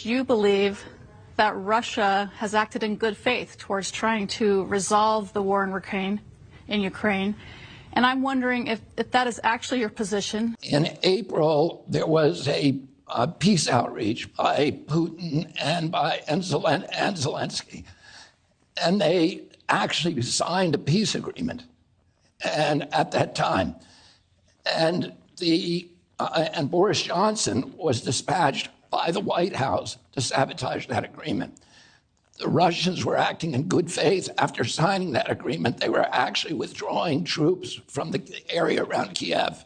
Do you believe that Russia has acted in good faith towards trying to resolve the war in Ukraine? And I'm wondering if that is actually your position. In April, there was a peace outreach by Putin and Zelensky. And they actually signed a peace agreement. And at that time, and Boris Johnson was dispatched by the White House to sabotage that agreement. The Russians were acting in good faith. After signing that agreement, they were actually withdrawing troops from the area around Kiev.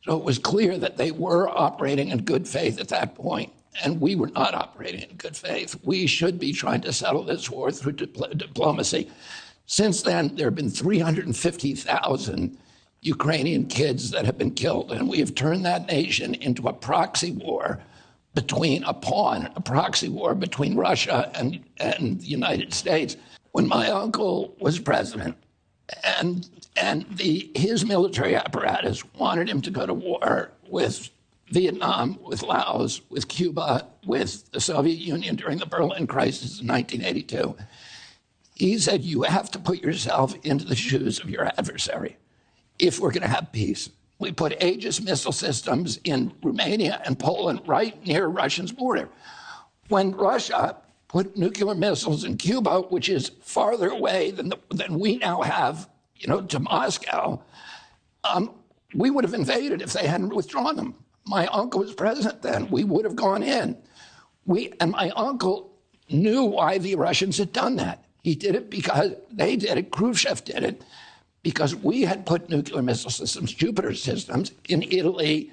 So it was clear that they were operating in good faith at that point, and we were not operating in good faith. We should be trying to settle this war through diplomacy. Since then, there have been 350,000 Ukrainian kids that have been killed, and we have turned that nation into a proxy war between a proxy war between Russia and the United States. When my uncle was president, and his military apparatus wanted him to go to war with Vietnam, with Laos, with Cuba, with the Soviet Union during the Berlin crisis in 1982, he said, you have to put yourself into the shoes of your adversary if we're going to have peace. We put Aegis missile systems in Romania and Poland right near Russia's border. When Russia put nuclear missiles in Cuba, which is farther away than we now have, to Moscow, we would have invaded if they hadn't withdrawn them. My uncle was president then. We would have gone in. And my uncle knew why the Russians had done that. He did it because they did it. Khrushchev did it because we had put nuclear missile systems, Jupiter systems, in Italy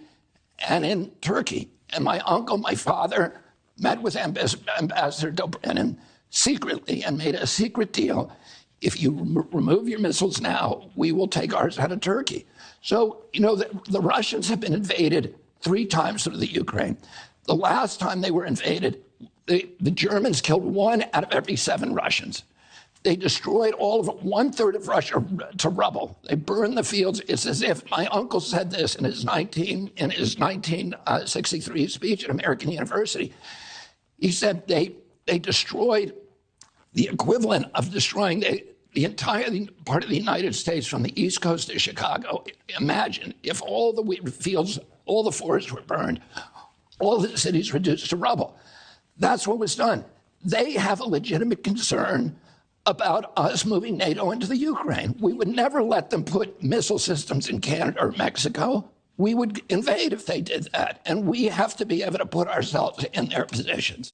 and in Turkey. And my uncle, my father, met with Ambassador Dobrynin secretly and made a secret deal. If you remove your missiles now, we will take ours out of Turkey. So, the Russians have been invaded 3 times through the Ukraine. The last time they were invaded, the Germans killed 1 out of every 7 Russians. They destroyed all of it, 1/3 of Russia to rubble. They burned the fields. It's as if my uncle said this in his 1963 speech at American University. He said they destroyed the equivalent of destroying the entire part of the United States from the East Coast to Chicago. Imagine if all the wheat fields, all the forests were burned, all the cities reduced to rubble. That's what was done. They have a legitimate concern about us moving NATO into the Ukraine. We would never let them put missile systems in Canada or Mexico. We would invade if they did that. And we have to be able to put ourselves in their positions.